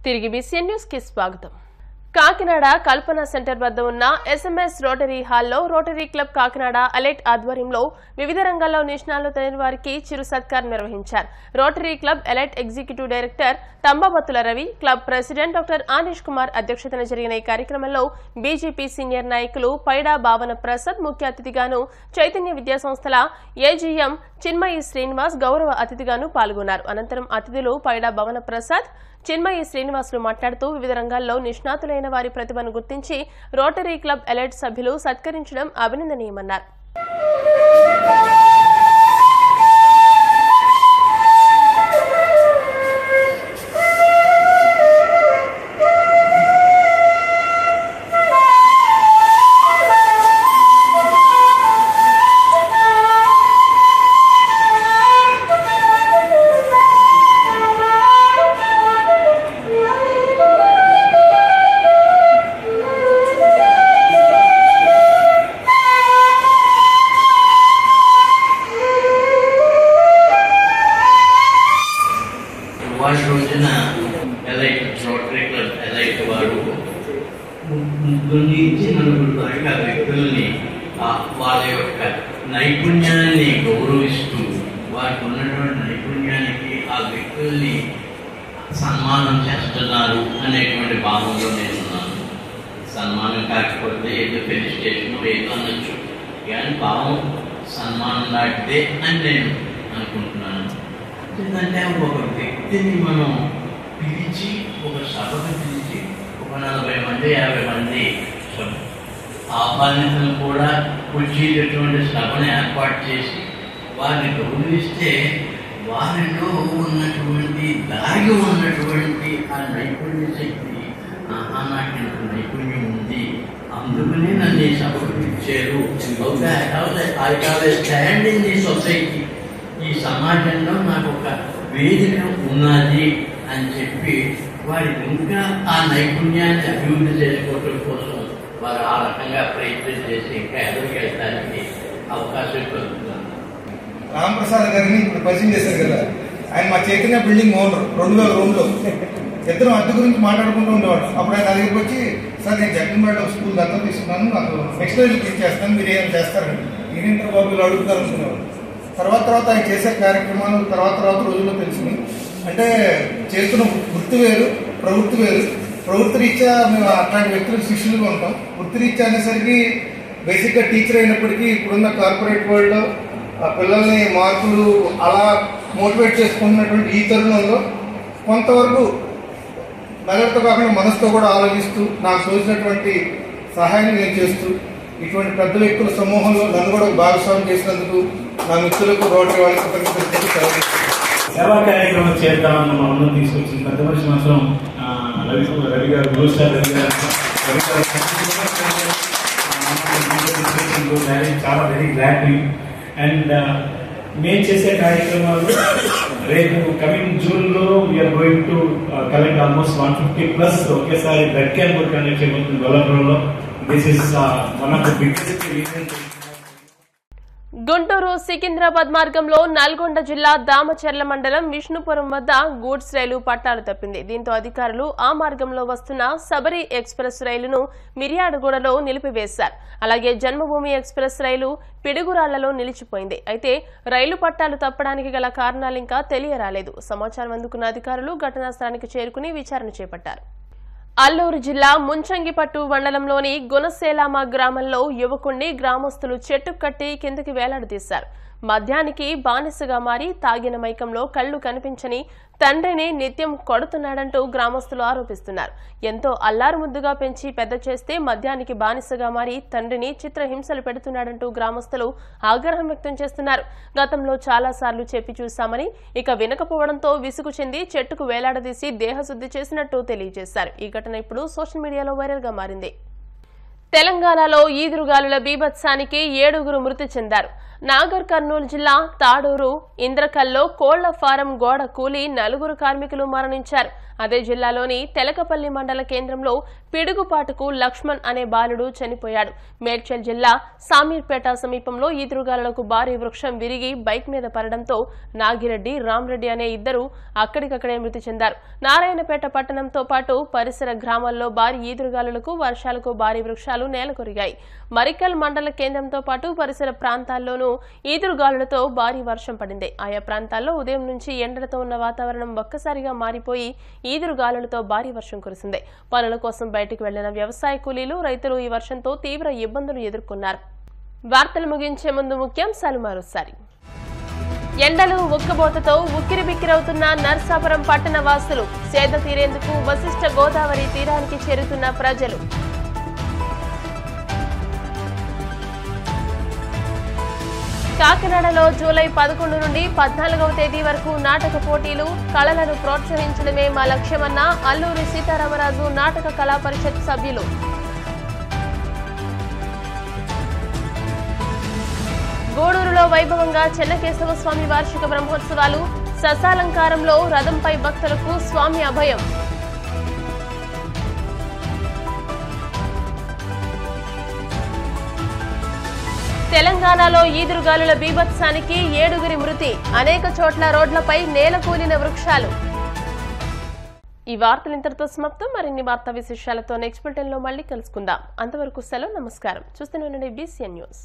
తిరిగి BCN news కి స్వాగతం. కాకినాడ కల్పన సెంటర్ వద్ద ఉన్న SMS రోటరీ హాల్లో రోటరీ క్లబ్ కాకినాడ అలెట్ ఆధ్వర్యంలో వివిధ రంగాల్లో నిష్ణాతులు తెలియని వారికి చిరు సత్కారం నిర్వహించారు. రోటరీ క్లబ్ అలెట్ executive director Thambabathula Ravi, club president doctor Anish Kumar అధ్యక్షతన జరిగిన ఈ కార్యక్రమంలో బీజేపీ సీనియర్ నాయకులు పైడా భావన ప్రసాద్ ముఖ్య అతిథిగాను, చైతన్య విద్యా సంస్థల ఏజీఎం చిన్మయి శ్రీనివాస్ గౌరవ అతిథిగాను పాల్గొన్నారు. అనంతరం అతిథులు పైడా భావన ప్రసాద్, చిన్మయి శ్రీనివాసులు మాట్లాడుతూ వివిధ రంగాల్లో నిష్ణాతులైన వారి ప్రతిభను గుర్తించి రోటరీ క్లబ్ అలెట్ సభ్యులు సత్కరించడం అభినందనీయమన్నారు. రోజున రోటరీ క్లబ్ ఎలైట్ వారు నుంచి నలుగురు దాకా వ్యక్తుల్ని వాళ్ళ యొక్క నైపుణ్యాన్ని గౌరవిస్తూ వారికి ఉన్నటువంటి నైపుణ్యానికి ఆ వ్యక్తుల్ని సన్మానం చేస్తున్నారు అనేటువంటి భావంలో నేను ఉన్నాను. సన్మానం కాకపోతే ఏదో ఫెలిసిటేషన్ ఏదో అనొచ్చు, కానీ భావం సన్మానం లాంటిదే అని నేను అనుకుంటున్నాను. ఎందుకంటే ఒక వ్యక్తిని మనం పిలిచి ఒక సభకు పిలిచి ఒక 40 మంది 50 మంది ఆహ్వానితులు కూడా వచ్చేటటువంటి సభను ఏర్పాటు చేసి వారిని గౌరవిస్తే వారిలో ఉన్నటువంటి దాగి ఉన్నటువంటి ఆ నైపుణ్య శక్తి, నాకు నైపుణ్యం ఉంది, అందుకనే నన్ను ఈ సభకు పిలిచారు, స్టాండ్ ఇన్ ది సొసైటీ, ఈ సమాజంలో నాకు ఒక వేదిక ఉన్నది అని చెప్పి వారి ఇంకా ఆ నైపుణ్యాన్ని అభివృద్ధి చేసుకోవడం కోసం వారు ఆ రకంగా ప్రయత్నం చేసి ఇంకా ఎదురుకెళ్ళడానికి అవకాశం కలుగుతుంది. రామప్రసాద్ గారిని ఇప్పుడు పరిచయం చేశారు కదా, ఆయన మా చైతన్య బిల్డింగ్ ఓనర్ 2000 రూమ్లో ఇద్దరు అద్దె గురించి మాట్లాడుకుంటూ ఉండేవాడు. అప్పుడు ఆయన దగ్గరికి వచ్చి, సార్ నేను జగన్మేడ స్కూల్ దత్తా తీసుకున్నాను, నాకు నెక్స్ట్ రోజు చేస్తాను, మీరు ఏం చేస్తారండి, ఈయన బాబులు అడుగుతారు అనుకునేవాడు. తర్వాత ఆయన చేసే కార్యక్రమాలు తర్వాత రోజుల్లో తెలిసినాయి. అంటే చేస్తున్న వృత్తి వేరు, ప్రవృత్తి వేరు. ప్రవృత్తి రీత్యా మేము అట్లాంటి వ్యక్తులకు శిష్యులుగా ఉంటాం. వృత్తి రీత్యా అనేసరికి బేసిక్గా టీచర్ అయినప్పటికీ ఇప్పుడున్న కార్పొరేట్ వరల్డ్లో ఆ పిల్లల్ని మార్కులు అలా మోటివేట్ చేసుకుంటున్నటువంటి ఈ తరుణంలో కొంతవరకు మెదడుతో కాకుండా మనసుతో కూడా ఆలోచిస్తూ నాకు తోచినటువంటి సహాయాన్ని నేను చేస్తూ ఇటువంటి పెద్ద వ్యక్తుల సమూహంలో నన్ను కూడా భాగస్వామ్యం చేసినందుకు నా మిత్రులకు రోటరీ వాళ్ళకి సేవా కార్యక్రమం చేద్దామన్న మా అందరం తీసుకొచ్చింది. పెద్ద మనిషి మాత్రం రవి గారు, గురుస్టార్ రవి గారు చాలా వెరీ గ్లాడ్. అండ్ మేము చేసే కార్యక్రమాలు రేపు కమింగ్ జూన్లో we are going to collect almost 150+ ఒకేసారి బ్లడ్ క్యాంప్ కండక్ట్ చేయబోతుంది గొల్లపురంలో. This is one of the biggest event. Guntur Secunderabad మార్గంలో నల్గొండ జిల్లా దామచర్ల మండలం విష్ణుపురం వద్ద గూడ్స్ రైలు పట్టాలు తప్పింది. దీంతో అధికారులు ఆ మార్గంలో వస్తున్న సబరి ఎక్స్ప్రెస్ రైలును మిర్యాడగూడలో నిలిపివేశారు. అలాగే జన్మభూమి ఎక్స్ప్రెస్ రైలు పిడుగురాళ్లలో నిలిచిపోయింది. అయితే రైలు పట్టాలు తప్పడానికి గల కారణాలు ఇంకా తెలియరాలేదు. సమాచారం అందుకున్న అధికారులు ఘటనా స్థలానికి చేరుకుని విచారణ చేపట్టారు. అల్లూరు జిల్లా ముంచంగిపట్టు మండలంలోని గుణసేలామ గ్రామంలో యువకుణ్ణి గ్రామస్తులు చెట్టు కట్టి కిందకి వేలాడదీశారు. మద్యానికి బానిసగా మారి తాగిన మైకంలో కళ్లు కనిపించని తండ్రిని నిత్యం కొడుతున్నాడంటూ గ్రామస్తులు ఆరోపిస్తున్నారు. ఎంతో అల్లారు ముద్దుగా పెంచి పెద్ద చేస్తే మద్యానికి బానిసగా మారి తండ్రిని చిత్రహింసలు పెడుతున్నాడంటూ గ్రామస్తులు ఆగ్రహం వ్యక్తం చేస్తున్నారు. గతంలో చాలాసార్లు చెప్పి చూశామని, ఇక వినకపోవడంతో విసుగు చెంది చెట్టుకు వేలాడదీసి దేహశుద్ధి చేసినట్టు తెలియజేశారు. ఈ ఘటన ఇప్పుడు సోషల్ మీడియాలో వైరల్ గా మారింది. తెలంగాణలో ఈదురుగాలుల బీభత్సానికి 7గురు మృతి చెందారు. నాగర్ కర్నూలు జిల్లా తాడూరు ఇంద్రకల్లో కోళ్ల ఫారం గోడ కూలి 4 కార్మికులు మరణించారు. అదే జిల్లాలోని తెలకపల్లి మండల కేంద్రంలో పిడుగుపాటుకు లక్ష్మణ్ అనే బాలుడు చనిపోయాడు. మేడ్చల్ జిల్లా సామీర్పేట సమీపంలో ఈదురుగాలులకు భారీ వృక్షం విరిగి బైక్ మీద పడడంతో నాగిరెడ్డి, రామ్రెడ్డి అనే ఇద్దరు అక్కడికక్కడే మృతి చెందారు. నారాయణపేట పట్టణంతో పాటు పరిసర గ్రామాల్లో భారీ ఈదురుగాలులకు, వర్షాలకు భారీ వృక్షాలు నేలకొరిగాయి. మరికల్ మండల కేంద్రంతో పాటు పరిసర ప్రాంతాల్లోనూ ఈదురుగాలులతో భారీ వర్షం పడింది. ఆయా ప్రాంతాల్లో ఉదయం నుంచి ఎండలతో ఉన్న వాతావరణం ఒక్కసారిగా మారిపోయి ఈదురుగాలులతో భారీ వర్షం కురిసింది. పనుల కోసం బయటికి వెళ్లిన వ్యవసాయ కూలీలు, రైతులు ఈ వర్షంతో తీవ్ర ఇబ్బందులు ఎదుర్కొన్నారు. వార్తలు ముగించే ముందు ముఖ్యాంశాలు మరోసారి. ఎండలు ఉక్కబోతతో ఉక్కిరిబిక్కిరవుతున్న నర్సాపురం పట్టణ వాసులు, సేద తీరేందుకు వశిష్ఠ గోదావరి తీరానికి చేరుతున్న ప్రజలు. కాకినాడలో జూలై 11 నుండి 14వ తేదీ వరకు నాటక పోటీలు, కళలను ప్రోత్సహించడమే మా లక్ష్యమన్న అల్లూరి సీతారామరాజు నాటక కళా పరిషత్ సభ్యులు. గూడూరులో వైభవంగా చెన్నకేశవ స్వామి వార్షిక బ్రహ్మోత్సవాలు, ససాలంకారంలో రథంపై భక్తులకు స్వామి అభయం. తెలంగాణలో ఈదురుగాలుల బీభత్సానికి 7 మృతి, అనేక చోట్ల రోడ్లపై నేలకూలిన వృక్షాలు. ఈ వార్తలు ఇంతటితో సమాప్తం. మరిన్ని వార్తా విశేషాలతో నెక్స్ట్ బులెటిన్లో మళ్ళీ కలుసుకుందాం. అంతవరకు సెలవు, నమస్కారం. చూస్తూనే ఉండండి BCN న్యూస్.